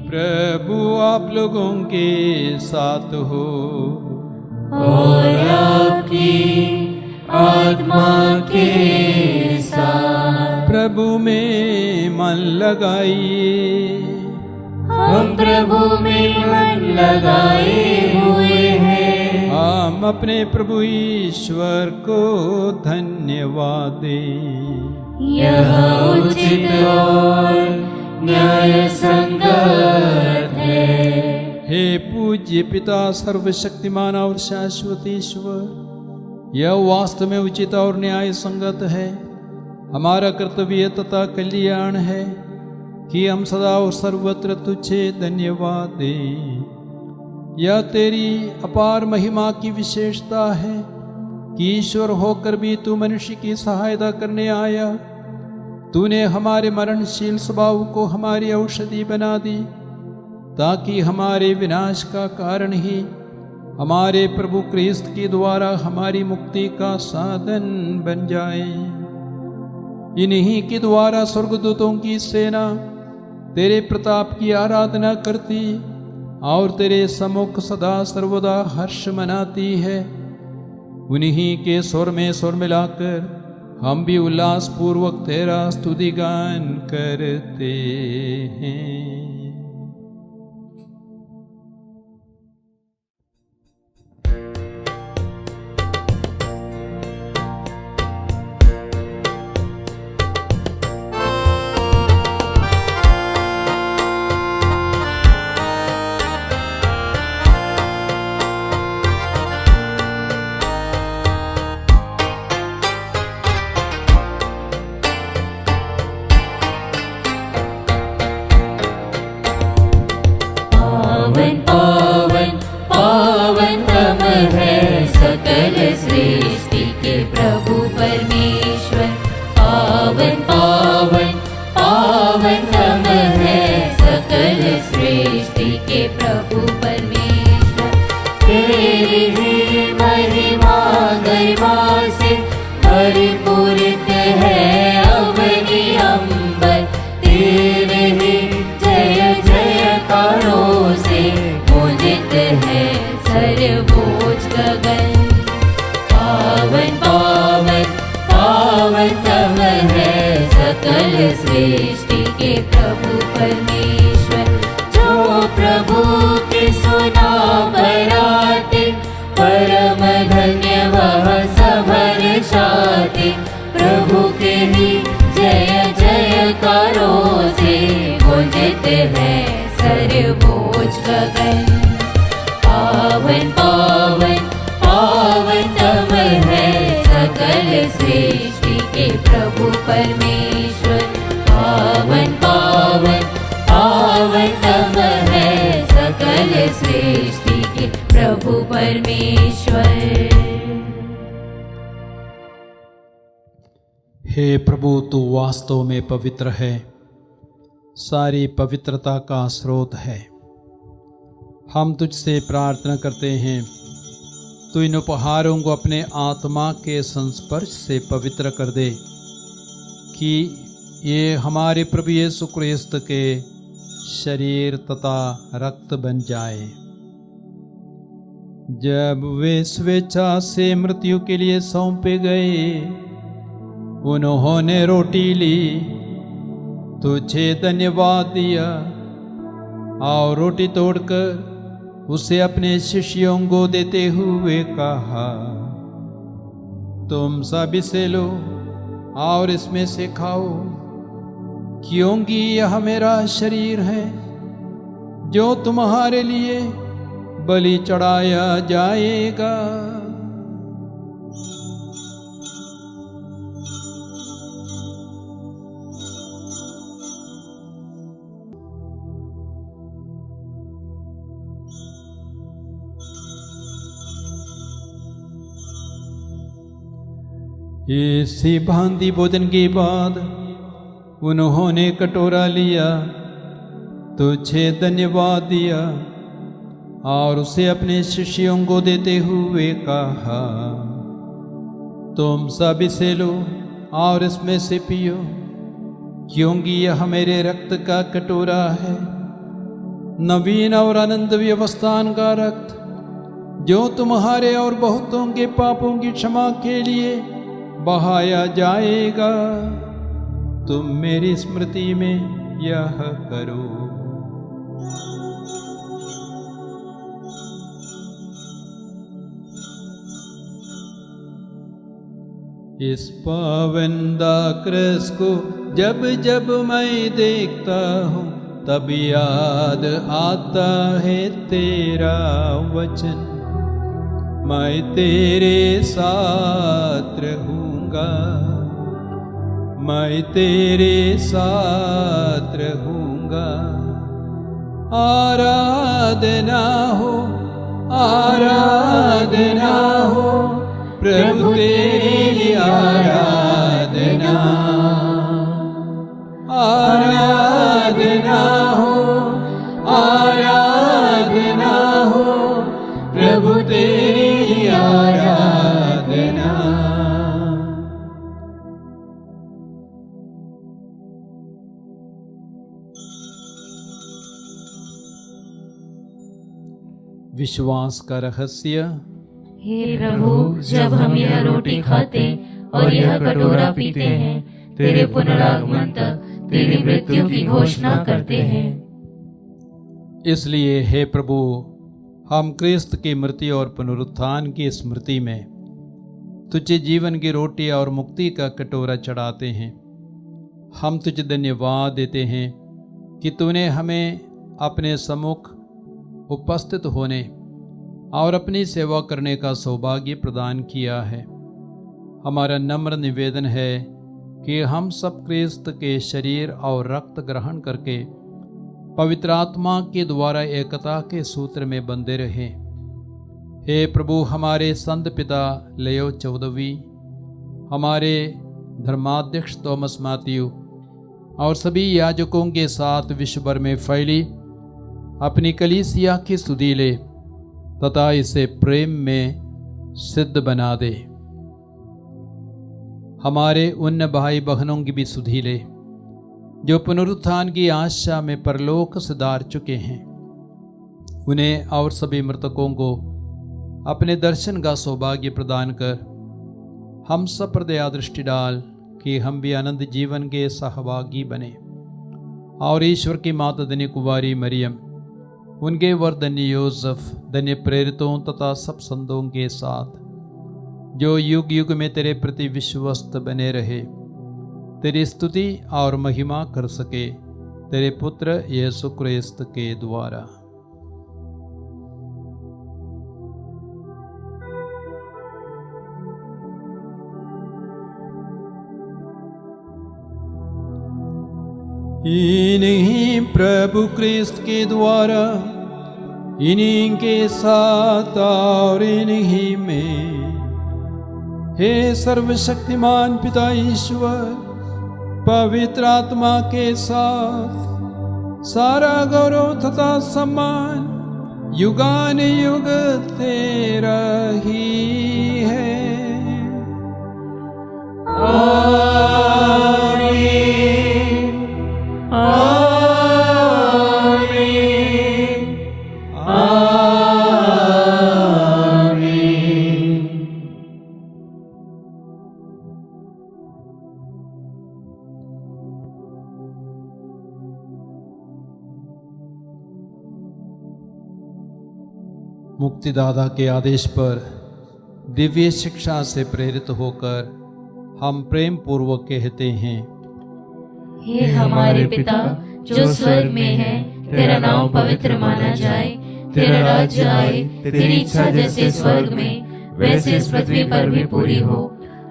प्रभु आप लोगों के साथ हो और आपकी आत्मा के साथ। प्रभु में मन लगाइए। हम प्रभु में मन लगाए हुए हैं। हम अपने प्रभु ईश्वर को धन्यवाद दें। यह उचित और न्याय संगत है। हे पूज्य पिता, सर्वशक्तिमान और शाश्वत ईश्वर, यह वास्तव में उचित और न्याय संगत है, हमारा कर्तव्य तथा कल्याण है कि हम सदा और सर्वत्र तुझे धन्यवाद दें। यह तेरी अपार महिमा की विशेषता है कि ईश्वर होकर भी तू मनुष्य की सहायता करने आया। तूने हमारे मरणशील स्वभाव को हमारी औषधि बना दी, ताकि हमारे विनाश का कारण ही हमारे प्रभु क्रिस्त के द्वारा हमारी मुक्ति का साधन बन जाए। इन्हीं के द्वारा स्वर्गदूतों की सेना तेरे प्रताप की आराधना करती और तेरे सम्मुख सदा सर्वदा हर्ष मनाती है। उन्हीं के स्वर में स्वर मिलाकर हम भी उल्लास पूर्वक तेरा स्तुति गान करते हैं। सृष्टि के प्रभु परमेश्वर, जो प्रभु के सुना बराते, परम धन्य वह सभर शाते। प्रभु के ही जय जयकारों से गूंजत है सर्वोच्च गगन। पावन पावन पावनतम है सकल सृष्टि के प्रभु परमेश्वर। पावन पावन पावनतम है सकल सृष्टि के प्रभु परमेश्वर। हे प्रभु, तू वास्तव में पवित्र है, सारी पवित्रता का स्रोत है। हम तुझसे प्रार्थना करते हैं, तू इन उपहारों को अपने आत्मा के संस्पर्श से पवित्र कर दे, कि ये हमारे प्रभु यीशु क्रिस्त के शरीर तथा रक्त बन जाए। जब वे स्वेच्छा से मृत्यु के लिए सौंपे गए, उन्होंने रोटी ली, तुझे धन्यवाद दिया और रोटी तोड़कर उसे अपने शिष्यों को देते हुए कहा, तुम सब इसे लो और इसमें से खाओ, क्योंकि यह मेरा शरीर है जो तुम्हारे लिए बलि चढ़ाया जाएगा। इसी भांति भोजन के बाद उन्होंने कटोरा लिया, तुझे धन्यवाद दिया और उसे अपने शिष्यों को देते हुए कहा, तुम सब इसे लो और इसमें से पियो, क्योंकि यह मेरे रक्त का कटोरा है, नवीन और अनंत व्यवस्थान का रक्त, जो तुम्हारे और बहुतों के पापों की क्षमा के लिए बहाया जाएगा। तुम मेरी स्मृति में यह करो। इस पावन दाक्रस को जब जब मैं देखता हूँ, तब याद आता है तेरा वचन, मैं तेरे साथ रहूँगा, मैं तेरे साथ रहूँगा। आराधना हो, आराधना हो, प्रभु तेरी आराधना, आराधना हो, आराधना हो, प्रभु तेरी आराधना। विश्वास का रहस्य। हे प्रभु, जब हम यह रोटी खाते और यह कटोरा पीते हैं, तेरे पुनरागमन तक तेरी मृत्यु की घोषणा करते हैं। इसलिए हे प्रभु, हम क्रिस्त की मृत्यु और पुनरुत्थान की स्मृति में तुझे जीवन की रोटी और मुक्ति का कटोरा चढ़ाते हैं। हम तुझे धन्यवाद देते हैं कि तूने हमें अपने सम्मुख उपस्थित होने और अपनी सेवा करने का सौभाग्य प्रदान किया है। हमारा नम्र निवेदन है कि हम सब क्रिस्त के शरीर और रक्त ग्रहण करके पवित्र आत्मा के द्वारा एकता के सूत्र में बंधे रहें। हे प्रभु, हमारे संत पिता लियो 14वीं, हमारे धर्माध्यक्ष थॉमस मैथ्यू और सभी याजकों के साथ विश्व भर में फैली अपनी कलीसिया की स्तुति ले तथा इसे प्रेम में सिद्ध बना दे। हमारे उन भाई बहनों की भी सुधि ले जो पुनरुत्थान की आशा में परलोक सिधार चुके हैं। उन्हें और सभी मृतकों को अपने दर्शन का सौभाग्य प्रदान कर हम सब पर दया दृष्टि डाल कि हम भी आनंद जीवन के सहभागी बने। और ईश्वर की माता धन्य कुंवारी मरियम, उनके वर धन्य योसेफ, धन्य प्रेरितों तथा सब संतों के साथ जो युग युग में तेरे प्रति विश्वस्त बने रहे, तेरी स्तुति और महिमा कर सके, तेरे पुत्र यीशु क्रिस्त के द्वारा। इन्हीं प्रभु क्रिस्त के द्वारा, इन्हीं के साथ और इन्हीं में, हे सर्वशक्तिमान पिता ईश्वर, पवित्र आत्मा के साथ सारा गौरव तथा सम्मान युगान युग तेरा ही है। मुक्तिदाता के आदेश पर दिव्य शिक्षा से प्रेरित होकर हम प्रेम पूर्वक कहते हैं, हे हमारे पिता जो स्वर्ग में है, तेरा नाम पवित्र माना जाए, तेरा राज्य आए, तेरी इच्छा जैसे स्वर्ग में वैसे इस पृथ्वी पर भी पूरी हो।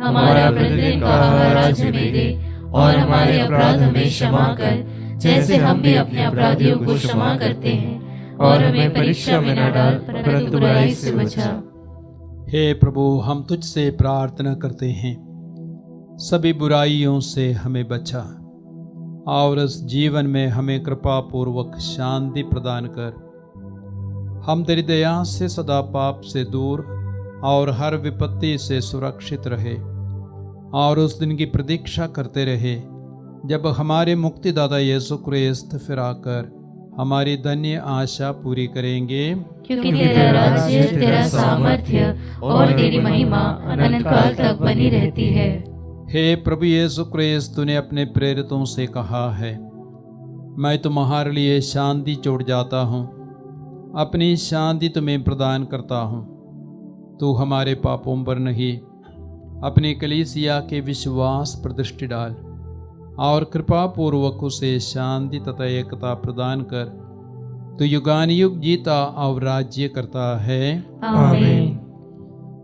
हमारा प्रतिदिन का आहार आज हमें दे, और हमारे अपराध हमें क्षमा कर, जैसे हम भी अपने अपराधियों को क्षमा करते हैं, और हमें परीक्षा में न डाल, परंतु बुराई से बचा। हे प्रभु, हम तुझसे प्रार्थना करते हैं, सभी बुराइयों से हमें बचा और इस जीवन में हमें कृपा पूर्वक शांति प्रदान कर। हम तेरी दया से सदा पाप से दूर और हर विपत्ति से सुरक्षित रहे, और उस दिन की प्रतीक्षा करते रहे जब हमारे मुक्तिदाता यीशु क्रिस्त फिर आकर हमारी धन्य आशा पूरी करेंगे। क्योंकि तेरा राज्य, तेरा सामर्थ्य और तेरी महिमा अनंत काल तक बनी रहती है। हे प्रभु यीशु क्रिस्त, तूने अपने प्रेरितों से कहा है, मैं तुम्हारे लिए शांति छोड़ जाता हूँ, अपनी शांति तुम्हें प्रदान करता हूँ। तू हमारे पापों पर नहीं, अपनी कलीसिया के विश्वास पर दृष्टि डाल और कृपा पूर्वक उसे शांति तथा एकता प्रदान कर। तू युगानुयुग जीता और राज्य करता है। आमीन।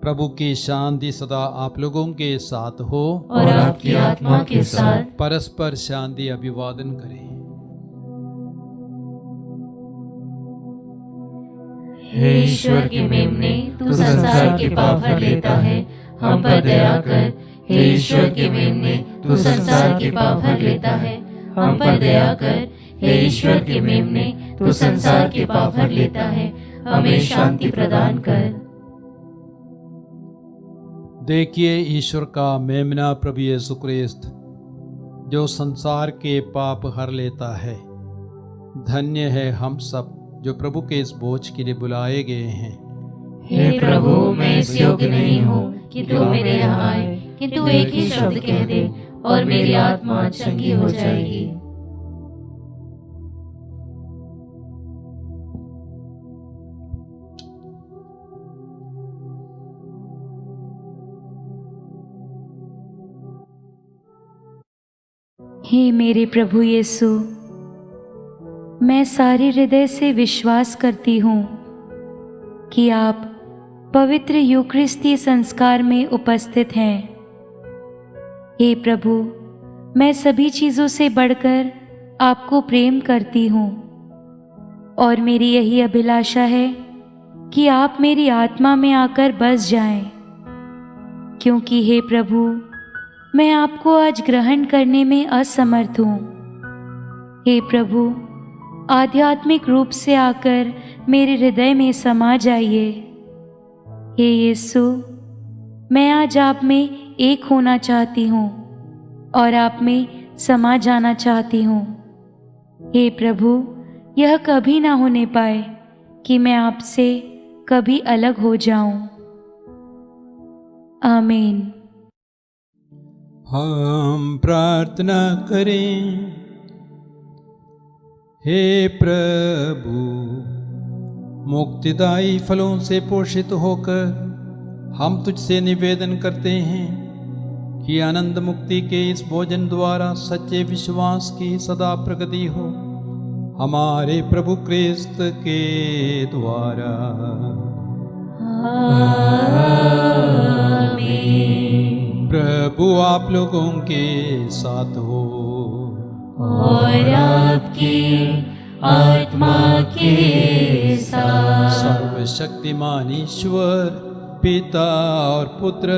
प्रभु की शांति सदा आप लोगों के साथ हो और आपकी आत्मा के साथ। परस्पर शांति अभिवादन करें। हे ईश्वर के मेमने, तू संसार के पाप हर लेता है, हम पर दया कर। हे ईश्वर के मेमने, तू संसार के पाप हर लेता है, हम पर दया कर। हे ईश्वर के मेमने, तू संसार के पाप हर लेता है, हमें शांति प्रदान कर। देखिए ईश्वर का मेमना प्रभु यीशु क्रिस्त, जो संसार के पाप हर लेता है। धन्य है हम सब जो प्रभु के इस बोझ के लिए बुलाए गए हैं। हे प्रभु, मैं इस योग्य नहीं हूँ कि तू मेरे यहाँ आए, किंतु एक ही शब्द कह दे और मेरी आत्मा चंगी हो जाएगी। हे मेरे प्रभु यीशु, मैं सारे हृदय से विश्वास करती हूँ कि आप पवित्र यूकरिस्ती संस्कार में उपस्थित हैं। हे प्रभु, मैं सभी चीज़ों से बढ़कर आपको प्रेम करती हूँ, और मेरी यही अभिलाषा है कि आप मेरी आत्मा में आकर बस जाएं, क्योंकि हे प्रभु, मैं आपको आज ग्रहण करने में असमर्थ हूँ। हे प्रभु, आध्यात्मिक रूप से आकर मेरे हृदय में समा जाइए। हे यीशु, मैं आज आप में एक होना चाहती हूँ और आप में समा जाना चाहती हूँ। हे प्रभु, यह कभी ना होने पाए कि मैं आपसे कभी अलग हो जाऊं। आमीन। हम प्रार्थना करें। हे प्रभु, मुक्तिदायी फलों से पोषित होकर हम तुझसे निवेदन करते हैं कि आनंद मुक्ति के इस भोजन द्वारा सच्चे विश्वास की सदा प्रगति हो, हमारे प्रभु क्रिस्त के द्वारा। आमीन। प्रभु आप लोगों के साथ हो और आपकी आत्मा के साथ। सर्वशक्तिमान ईश्वर पिता और पुत्र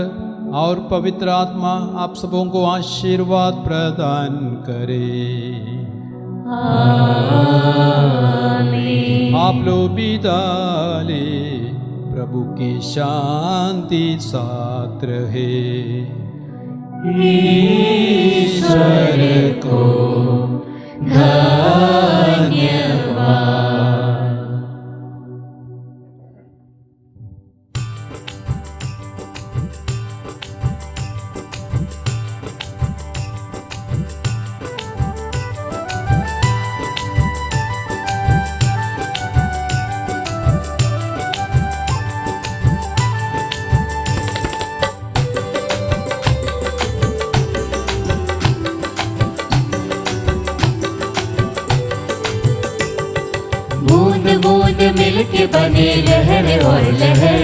और पवित्र आत्मा आप सबों को आशीर्वाद प्रदान करे। आमीन। आप लोग विदा ले, प्रभु की शांति साथ रहे। ईश्वर को धन्यवाद। बूंद मिलके बने लहर और लहर,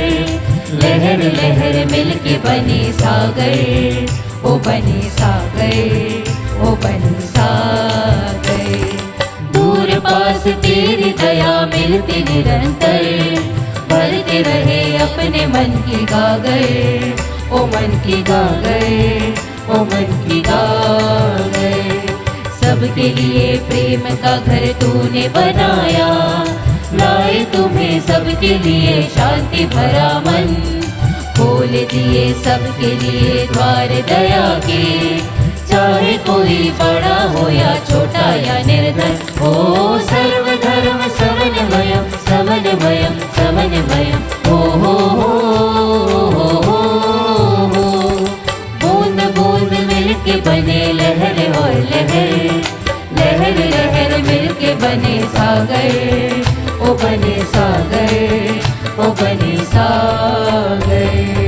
लहर लहर मिलके बने सागर, ओ बने सागर, ओ बने सागर। दूर पास तेरी दया मिलती निरंतर, भरते रहे अपने मन की गागर, ओ मन की गागर, ओ मन की गागर। सबके लिए प्रेम का घर तूने बनाया, लाए तुम्हें सबके लिए शांति भरा मन, खोल दिए सबके लिए द्वार दया के, चाहे कोई बड़ा हो या छोटा या निर्धन हो। सर्वधर्म समन्वयम समन्वयम समन्वयम, हो हो हो हो हो। बूंद बूंद मिलके बने लहर और लहर, लहर लहर मिलके बने सागर, ओ बने सागर, ओ बने सागर।